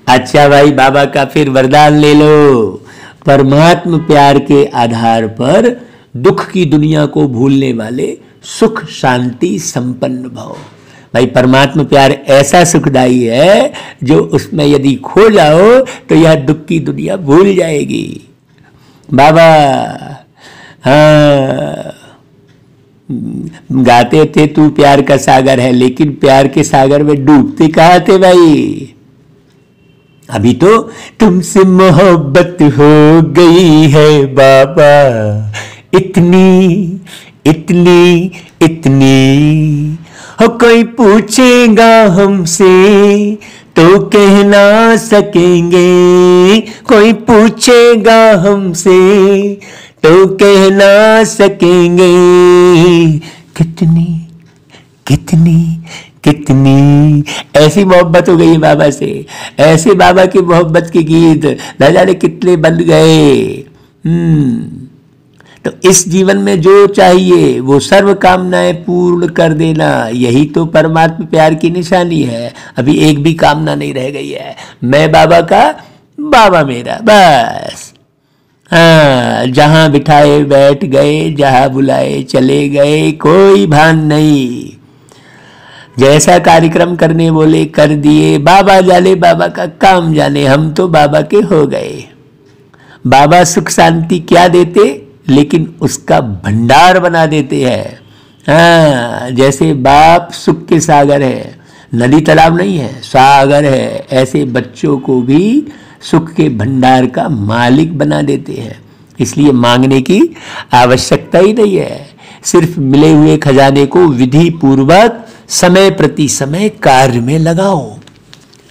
अच्छा भाई, बाबा का फिर वरदान ले लो। परमात्म प्यार के आधार पर दुख की दुनिया को भूलने वाले सुख शांति संपन्न भव। भाई परमात्मा प्यार ऐसा सुखदाई है जो उसमें यदि खो जाओ तो यह दुख की दुनिया भूल जाएगी। बाबा हाँ गाते थे तू प्यार का सागर है, लेकिन प्यार के सागर में डूबते कहाँ थे भाई। अभी तो तुमसे मोहब्बत हो गई है बाबा, इतनी इतनी इतनी हो कोई पूछेगा हमसे तो कह ना सकेंगे, कोई पूछेगा हमसे तो कह ना सकेंगे। कितनी कितनी कितनी ऐसी मोहब्बत हो गई बाबा से, ऐसे बाबा की मोहब्बत के गीत न जाने कितने बन गए। तो इस जीवन में जो चाहिए वो सर्व कामनाएं पूर्ण कर देना, यही तो परमात्मा प्यार की निशानी है। अभी एक भी कामना नहीं रह गई है, मैं बाबा का बाबा मेरा, बस। हाँ जहां बिठाए बैठ गए, जहां बुलाए चले गए, कोई भान नहीं। जैसा कार्यक्रम करने बोले कर दिए, बाबा जाने बाबा का काम जाने, हम तो बाबा के हो गए। बाबा सुख शांति क्या देते, लेकिन उसका भंडार बना देते हैं। हाँ जैसे बाप सुख के सागर है, नदी तालाब नहीं है, सागर है, ऐसे बच्चों को भी सुख के भंडार का मालिक बना देते हैं। इसलिए मांगने की आवश्यकता ही नहीं है, सिर्फ मिले हुए खजाने को विधि पूर्वक समय प्रति समय कार्य में लगाओ।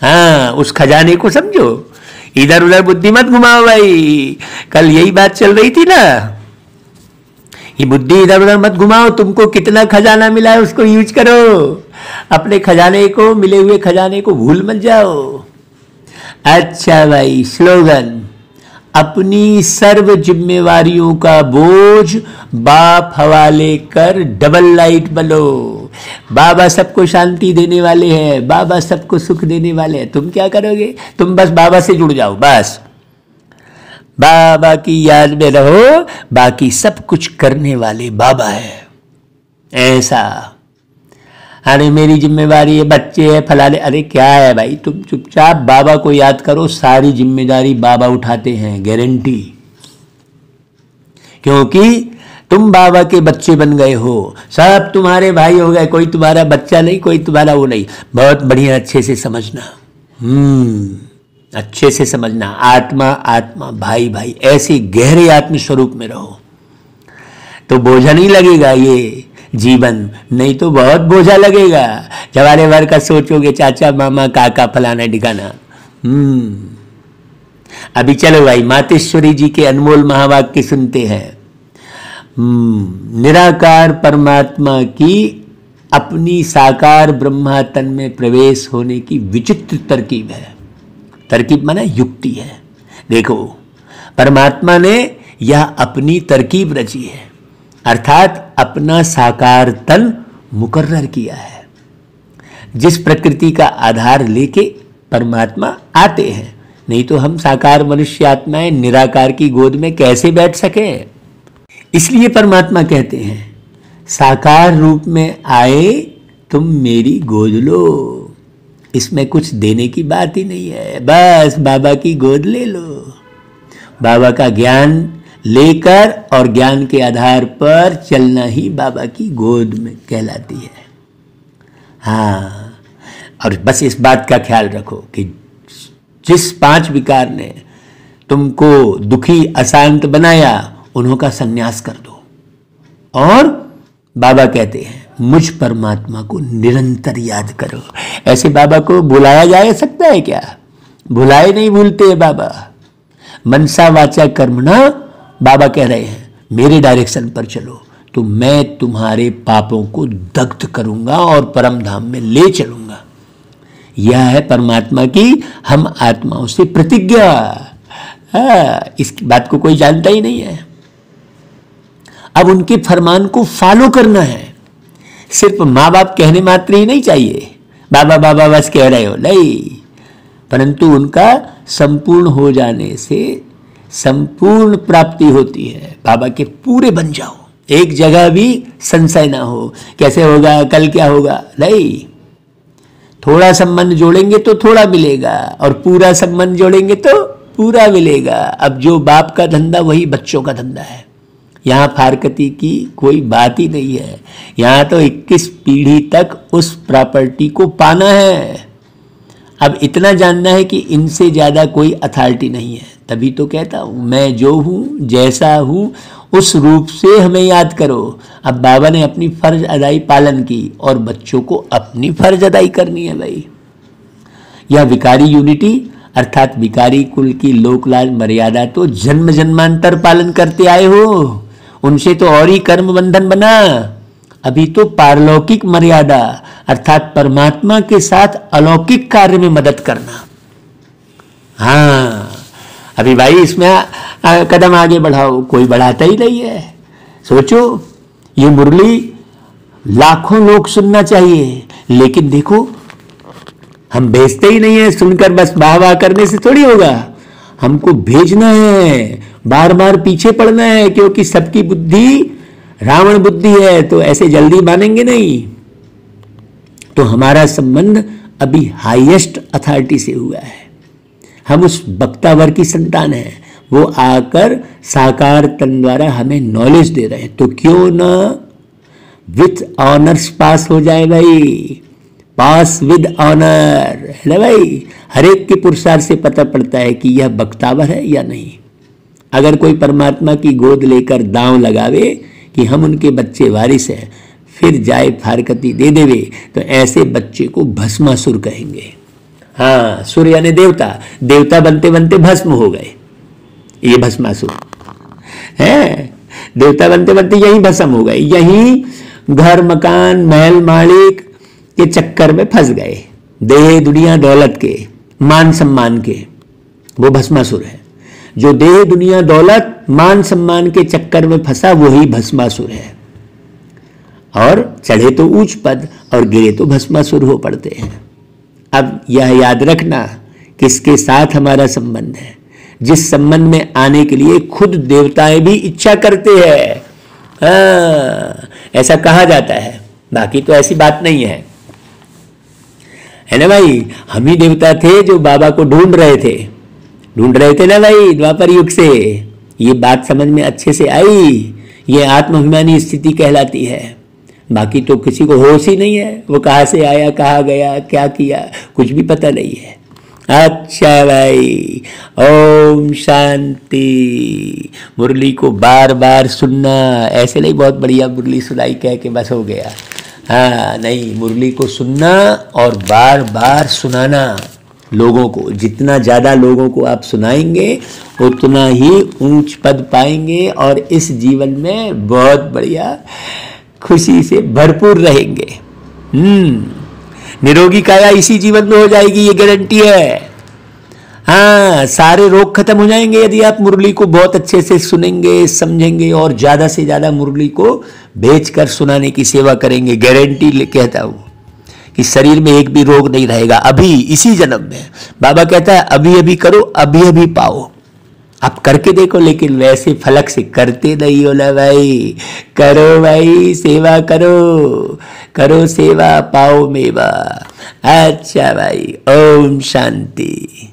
हाँ उस खजाने को समझो, इधर उधर बुद्धि मत घुमाओ भाई। कल यही बात चल रही थी ना, ये बुद्धि इधर उधर मत घुमाओ, तुमको कितना खजाना मिला है उसको यूज करो, अपने खजाने को, मिले हुए खजाने को भूल मत जाओ। अच्छा भाई स्लोगन, अपनी सर्व जिम्मेवारियों का बोझ बाप हवाले कर डबल लाइट बनो। बाबा सबको शांति देने वाले हैं, बाबा सबको सुख देने वाले हैं। तुम क्या करोगे, तुम बस बाबा से जुड़ जाओ, बस बाबा की याद में रहो, बाकी सब कुछ करने वाले बाबा है। ऐसा अरे मेरी जिम्मेवारी है, बच्चे है, फलाने, अरे क्या है भाई, तुम चुपचाप बाबा को याद करो, सारी जिम्मेदारी बाबा उठाते हैं, गारंटी। क्योंकि तुम बाबा के बच्चे बन गए हो, सब तुम्हारे भाई हो गए, कोई तुम्हारा बच्चा नहीं, कोई तुम्हारा वो नहीं। बहुत बढ़िया, अच्छे से समझना, अच्छे से समझना। आत्मा आत्मा, भाई भाई, ऐसे गहरे आत्म स्वरूप में रहो तो बोझा नहीं लगेगा ये जीवन, नहीं तो बहुत बोझा लगेगा। जवारे भर का सोचोगे चाचा मामा काका फलाना ठिकाना। अभी चलो भाई मातेश्वरी जी के अनमोल महावाक्य सुनते हैं। निराकार परमात्मा की अपनी साकार ब्रह्मा तन में प्रवेश होने की विचित्र तरकीब है। तरकीब माना युक्ति है। देखो परमात्मा ने यह अपनी तरकीब रची है, अर्थात अपना साकार तन मुकर्रर किया है। जिस प्रकृति का आधार लेके परमात्मा आते हैं, नहीं तो हम साकार मनुष्य आत्माएं निराकार की गोद में कैसे बैठ सके। इसलिए परमात्मा कहते हैं साकार रूप में आए तुम मेरी गोद लो। इसमें कुछ देने की बात ही नहीं है, बस बाबा की गोद ले लो। बाबा का ज्ञान लेकर और ज्ञान के आधार पर चलना ही बाबा की गोद में कहलाती है। हाँ, और बस इस बात का ख्याल रखो कि जिस 5 विकार ने तुमको दुखी अशांत बनाया, उन्हों का संन्यास कर दो। और बाबा कहते हैं मुझ परमात्मा को निरंतर याद करो। ऐसे बाबा को भुलाया जा सकता है क्या? भुलाए नहीं भूलते हैं बाबा। मनसा वाचा कर्मणा बाबा कह रहे हैं मेरे डायरेक्शन पर चलो तो मैं तुम्हारे पापों को दग्ध करूंगा और परम धाम में ले चलूंगा। यह है परमात्मा की हम आत्माओं से प्रतिज्ञा। इस बात को कोई जानता ही नहीं है। अब उनके फरमान को फॉलो करना है। सिर्फ माँ बाप कहने मात्र ही नहीं चाहिए, बाबा बाबा बस कह रहे हो नहीं, परंतु उनका संपूर्ण हो जाने से संपूर्ण प्राप्ति होती है। बाबा के पूरे बन जाओ, एक जगह भी संशय ना हो, कैसे होगा, कल क्या होगा, नहीं। थोड़ा संबंध जोड़ेंगे तो थोड़ा मिलेगा, और पूरा संबंध जोड़ेंगे तो पूरा मिलेगा। अब जो बाप का धंधा वही बच्चों का धंधा है। यहाँ फारकती की कोई बात ही नहीं है। यहाँ तो 21 पीढ़ी तक उस प्रॉपर्टी को पाना है। अब इतना जानना है कि इनसे ज़्यादा कोई अथॉरिटी नहीं है। तभी तो कहता हूँ, मैं जो हूँ, जैसा हूँ, उस रूप से हमें याद करो। अब बाबा ने अपनी फर्ज अदाई पालन की, और बच्चों को अपनी फर्ज अदाई करनी है भाई। यह विकारी यूनिटी अर्थात विकारी कुल की लोकलाज मर्यादा तो जन्म जन्मांतर पालन करते आए हो, उनसे तो और ही कर्म बंधन बना। अभी तो पारलौकिक मर्यादा अर्थात परमात्मा के साथ अलौकिक कार्य में मदद करना। हाँ, अभी भाई इसमें कदम आगे बढ़ाओ, कोई बढ़ाता ही नहीं है। सोचो, ये मुरली लाखों लोग सुनना चाहिए, लेकिन देखो हम भेजते ही नहीं है। सुनकर बस वाह वाह करने से थोड़ी होगा, हमको भेजना है, बार बार पीछे पड़ना है, क्योंकि सबकी बुद्धि रावण बुद्धि है, तो ऐसे जल्दी मानेंगे नहीं। तो हमारा संबंध अभी हाईएस्ट अथॉरिटी से हुआ है। हम उस वक्तावर की संतान हैं, वो आकर साकार तन द्वारा हमें नॉलेज दे रहे हैं। तो क्यों ना विथ ऑनर्स पास हो जाए भाई, पास विद ऑनर, है ना भाई। हर एक के पुरुषार्थ से पता पड़ता है कि यह वक्तावर है या नहीं। अगर कोई परमात्मा की गोद लेकर दांव लगावे कि हम उनके बच्चे वारिस हैं, फिर जाए फारकती दे देवे, तो ऐसे बच्चे को भस्मासुर कहेंगे। हाँ, सुर यानी देवता, देवता बनते बनते भस्म हो गए, ये भस्मासुर है। देवता बनते बनते यही भस्म हो गए, यही घर मकान महल मालिक के चक्कर में फंस गए, देह दुनिया दौलत के मान सम्मान के, वो भस्मासुर है। जो देह दुनिया दौलत मान सम्मान के चक्कर में फंसा वही भस्मासुर है। और चढ़े तो ऊंच पद और गिरे तो भस्मासुर हो पड़ते हैं। अब यह याद रखना किसके साथ हमारा संबंध है, जिस संबंध में आने के लिए खुद देवताएं भी इच्छा करते हैं। हाँ, ऐसा कहा जाता है, बाकी तो ऐसी बात नहीं है, है ना भाई। हम ही देवता थे जो बाबा को ढूंढ रहे थे ना भाई, द्वापर युग से। ये बात समझ में अच्छे से आई, ये आत्माभिमानी स्थिति कहलाती है। बाकी तो किसी को होश ही नहीं है, वो कहाँ से आया, कहाँ गया, क्या किया, कुछ भी पता नहीं है। अच्छा भाई, ओम शांति। मुरली को बार बार सुनना, ऐसे नहीं बहुत बढ़िया मुरली सुनाई कह के बस हो गया। हाँ नहीं, मुरली को सुनना और बार बार सुनाना लोगों को। जितना ज़्यादा लोगों को आप सुनाएंगे उतना ही ऊंच पद पाएंगे, और इस जीवन में बहुत बढ़िया खुशी से भरपूर रहेंगे। निरोगी काया इसी जीवन में हो जाएगी, ये गारंटी है। हाँ, सारे रोग खत्म हो जाएंगे यदि आप मुरली को बहुत अच्छे से सुनेंगे, समझेंगे, और ज्यादा से ज्यादा मुरली को भेजकर सुनाने की सेवा करेंगे। गारंटी कहता हूं कि शरीर में एक भी रोग नहीं रहेगा अभी इसी जन्म में। बाबा कहता है अभी अभी करो, अभी अभी पाओ। आप करके देखो, लेकिन वैसे फलक से करते नहीं हो ना भाई। करो भाई, सेवा करो, करो सेवा, पाओ मेवा। अच्छा भाई, ओम शांति।